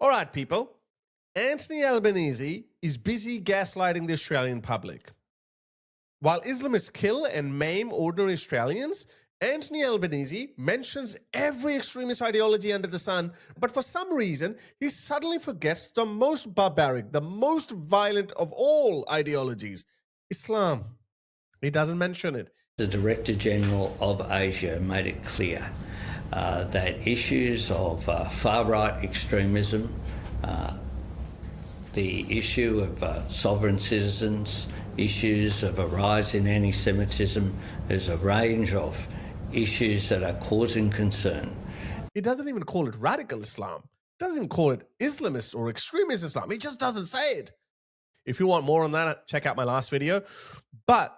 All right, people. Anthony Albanese is busy gaslighting the Australian public. While Islamists kill and maim ordinary Australians, Anthony Albanese mentions every extremist ideology under the sun, but for some reason, he suddenly forgets the most barbaric, the most violent of all ideologies, Islam. He doesn't mention it. The Director General of Asia made it clear that issues of far-right extremism, the issue of sovereign citizens, issues of a rise in anti-Semitism, there's a range of issues that are causing concern. He doesn't even call it radical Islam. He doesn't even call it Islamist or extremist Islam. He just doesn't say it. If you want more on that, check out my last video. But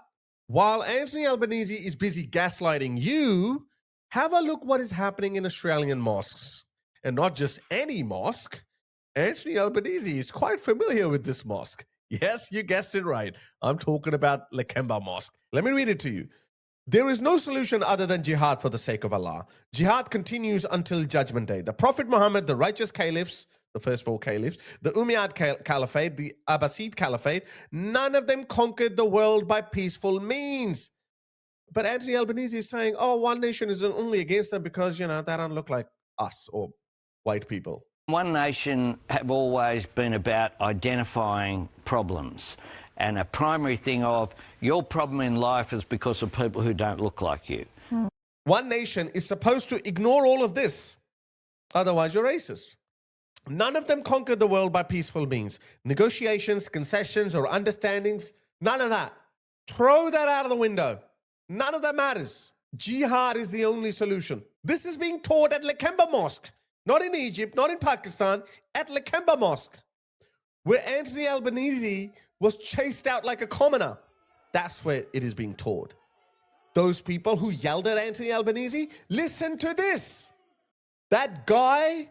while Anthony Albanese is busy gaslighting you, have a look what is happening in Australian mosques. And not just any mosque. Anthony Albanese is quite familiar with this mosque. Yes, you guessed it right. I'm talking about Lakemba Mosque. Let me read it to you. There is no solution other than jihad for the sake of Allah. Jihad continues until Judgment Day. The Prophet Muhammad, the righteous caliphs, the first four caliphs, the Umayyad Caliphate, the Abbasid Caliphate, none of them conquered the world by peaceful means. But Anthony Albanese is saying, oh, one nation is only against them because, they don't look like us or white people. One Nation have always been about identifying problems. And a primary thing of your problem in life is because of people who don't look like you. One Nation is supposed to ignore all of this. Otherwise, you're racist. None of them conquered the world by peaceful means. Negotiations, concessions, or understandings, none of that. Throw that out of the window. None of that matters. Jihad is the only solution. This is being taught at Lakemba Mosque. Not in Egypt, not in Pakistan, at Lakemba Mosque, where Anthony Albanese was chased out like a commoner. That's where it is being taught. Those people who yelled at Anthony Albanese, listen to this. That guy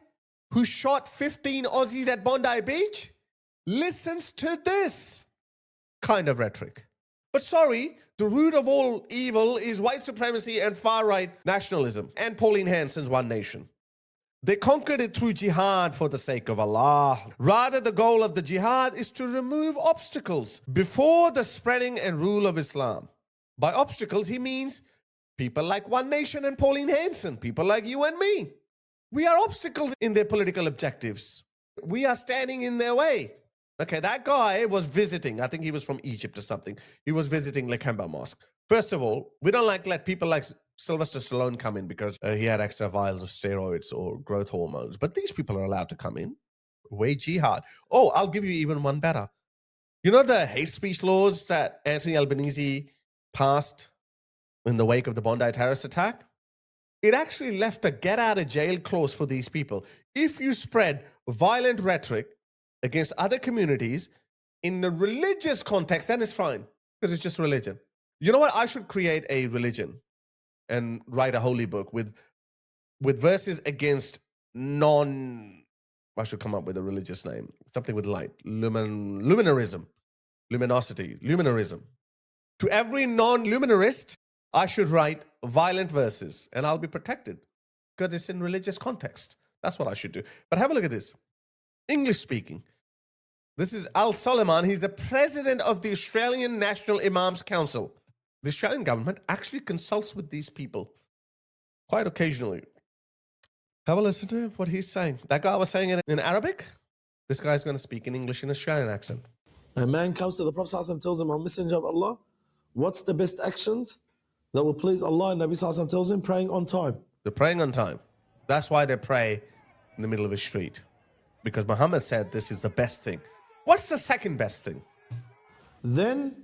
who shot 15 Aussies at Bondi Beach listens to this kind of rhetoric. But sorry, the root of all evil is white supremacy and far-right nationalism and Pauline Hanson's One Nation. They conquered it through jihad for the sake of Allah. Rather, the goal of the jihad is to remove obstacles before the spreading and rule of Islam. By obstacles, he means people like One Nation and Pauline Hanson, people like you and me. We are obstacles in their political objectives. We are standing in their way. Okay, that guy was visiting, I think he was from Egypt or something. He was visiting Lakemba Mosque. First of all, we don't let people like Sylvester Stallone come in because he had extra vials of steroids or growth hormones. But these people are allowed to come in. Wage jihad. Oh, I'll give you even one better. You know the hate speech laws that Anthony Albanese passed in the wake of the Bondi terrorist attack? It actually left a get out of jail clause for these people. If you spread violent rhetoric against other communities in the religious context, then it's fine because it's just religion. You know what? I should create a religion and write a holy book with verses against I should come up with a religious name. Something with light. Luminarism. Luminosity. Luminarism. To every non-luminarist, I should write violent verses and I'll be protected because it's in religious context. That's what I should do. But have a look at this. English speaking. This is Al Solomon. He's the president of the Australian National Imams Council. The Australian government actually consults with these people quite occasionally. Have a listen to what he's saying. That guy was saying it in Arabic. This guy's going to speak in English in Australian accent. A man comes to the Prophet ﷺ, tells him, I'm messenger of Allah. What's the best actions that will please Allah? And Nabi ﷺ tells him, praying on time. They're praying on time. That's why they pray in the middle of the street. Because Muhammad said this is the best thing. What's the second best thing? Then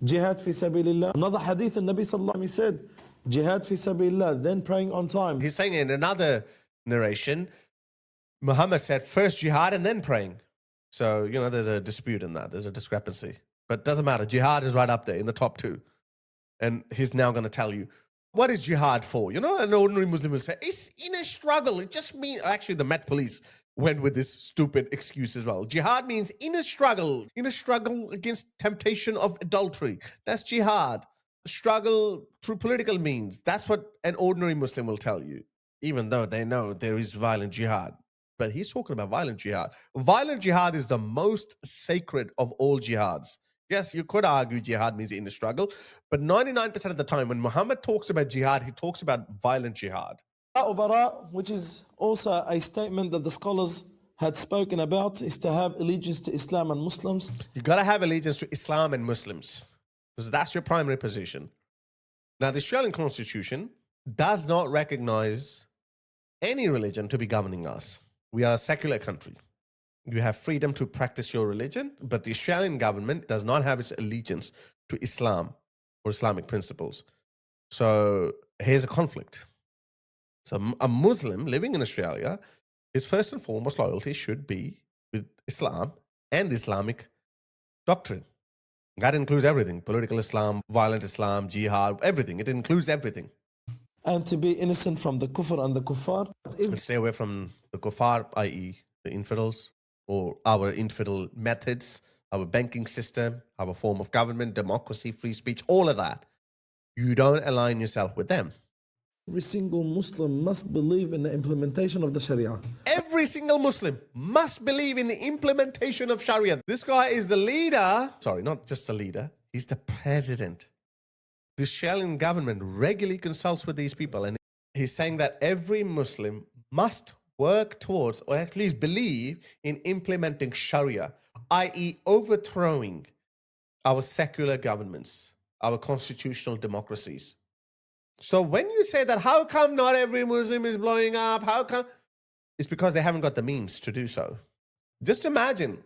jihad fi sabilillah. Another hadith, the Nabi sallallahu alaihi wasallam said, jihad fi sabilillah, then praying on time. He's saying in another narration, Muhammad said first jihad and then praying. So, there's a dispute in that. There's a discrepancy. But it doesn't matter. Jihad is right up there in the top two. And he's now going to tell you, what is jihad for? An ordinary Muslim will say, it's in a struggle. It just means, actually the Met Police went with this stupid excuse as well. Jihad means in a struggle against temptation of adultery. That's jihad. Struggle through political means. That's what an ordinary Muslim will tell you, even though they know there is violent jihad. But he's talking about violent jihad. Violent jihad is the most sacred of all jihads. Yes, you could argue jihad means in the struggle, but 99% of the time when Muhammad talks about jihad, he talks about violent jihad. Which is also a statement that the scholars had spoken about, is to have allegiance to Islam and Muslims. You got to have allegiance to Islam and Muslims because that's your primary position. Now, the Australian Constitution does not recognize any religion to be governing us. We are a secular country. You have freedom to practice your religion, but the Australian government does not have its allegiance to Islam or Islamic principles. So here's a conflict. So a Muslim living in Australia, his first and foremost loyalty should be with Islam and Islamic doctrine. That includes everything: political Islam, violent Islam, jihad, everything. It includes everything. And to be innocent from the kufr and the kuffar. And stay away from the kuffar, i.e. the infidels, or our infidel methods, our banking system, our form of government, democracy, free speech, all of that. You don't align yourself with them. Every single Muslim must believe in the implementation of the Sharia. Every single Muslim must believe in the implementation of Sharia. This guy is the leader. Sorry, not just the leader. He's the president. The Australian government regularly consults with these people, and he's saying that every Muslim must work towards, or at least believe in implementing Sharia, i.e. overthrowing our secular governments, our constitutional democracies. So when you say that, how come not every Muslim is blowing up? How come? It's because they haven't got the means to do so. Just imagine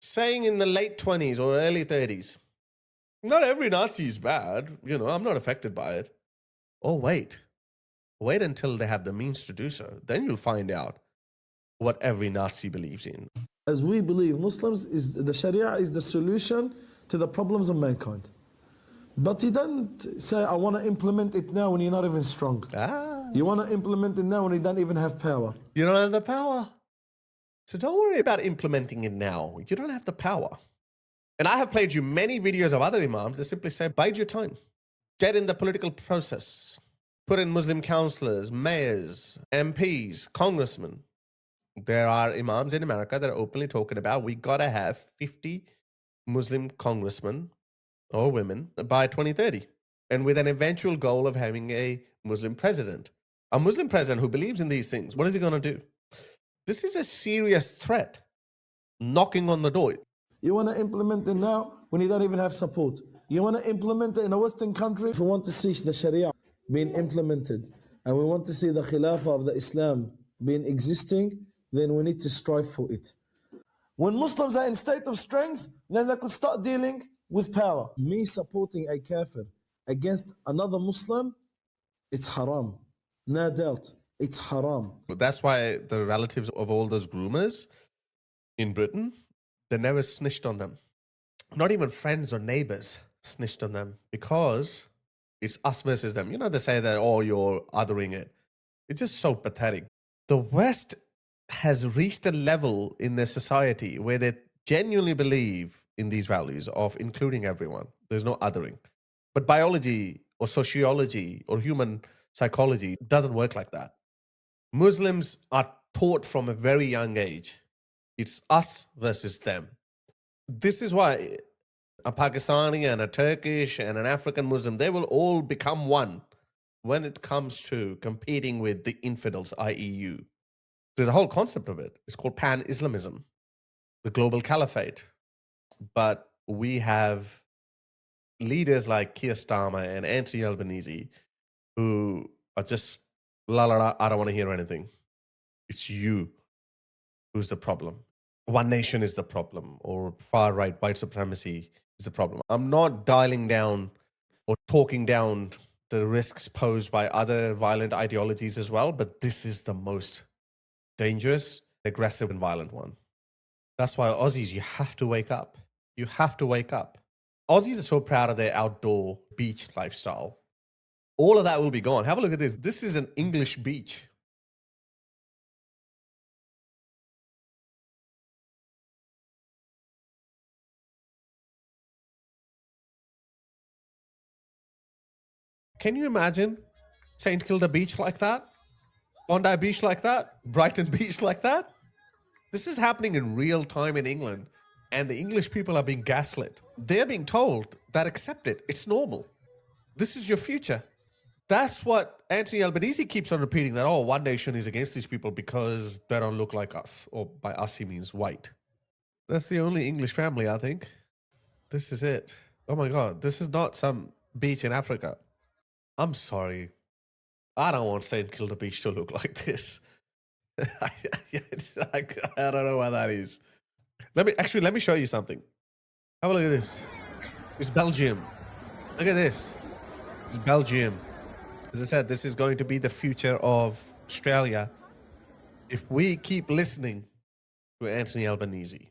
saying in the late 20s or early 30s, not every Nazi is bad. I'm not affected by it. Oh, wait until they have the means to do so. Then you'll find out what every Nazi believes in. As we believe, Muslims, the Sharia is the solution to the problems of mankind. But you don't say, I want to implement it now when you're not even strong. You want to implement it now when you don't even have power. You don't have the power. So don't worry about implementing it now. You don't have the power. And I have played you many videos of other Imams that simply say, bide your time. Get in the political process. Put in Muslim councillors, mayors, MPs, congressmen. There are Imams in America that are openly talking about we got to have 50 Muslim congressmen or women by 2030, and with an eventual goal of having a Muslim president. A Muslim president who believes in these things, what is he going to do? This is a serious threat knocking on the door. You want to implement it now when you don't even have support. You want to implement it in a Western country. If we want to see the Sharia being implemented and we want to see the Khilafah of the Islam being existing, then we need to strive for it. When Muslims are in state of strength, then they could start dealing with power. Me supporting a kafir against another Muslim, it's haram. No doubt, it's haram. That's why the relatives of all those groomers in Britain, they never snitched on them. Not even friends or neighbors snitched on them because it's us versus them. They say that, oh, you're othering it. It's just so pathetic. The West has reached a level in their society where they genuinely believe in these values of including everyone. There's no othering. But biology or sociology or human psychology doesn't work like that. Muslims are taught from a very young age. It's us versus them. This is why a Pakistani and a Turkish and an African Muslim, they will all become one when it comes to competing with the infidels, i.e. you. There's a whole concept of it. It's called pan-Islamism, the global caliphate. But we have leaders like Keir Starmer and Anthony Albanese who are just, la la la, I don't want to hear anything. It's you who's the problem. One nation is the problem, or far-right white supremacy is the problem. I'm not dialing down or talking down the risks posed by other violent ideologies as well, but this is the most dangerous, aggressive, and violent one. That's why Aussies, you have to wake up. You have to wake up. Aussies are so proud of their outdoor beach lifestyle. All of that will be gone. Have a look at this. This is an English beach. Can you imagine St. Kilda Beach like that? Bondi Beach like that, Brighton Beach like that. This is happening in real time in England, and the English people are being gaslit. They're being told that accept it, it's normal. This is your future. That's what Anthony Albanese keeps on repeating, that, oh, one nation is against these people because they don't look like us. Or by us, he means white. That's the only English family, I think. This is it. Oh my God, this is not some beach in Africa. I'm sorry. I don't want St. Kilda Beach to look like this. It's like, I don't know what that is. Let me show you something. Have a look at this. It's Belgium. Look at this. It's Belgium. As I said, this is going to be the future of Australia if we keep listening to Anthony Albanese.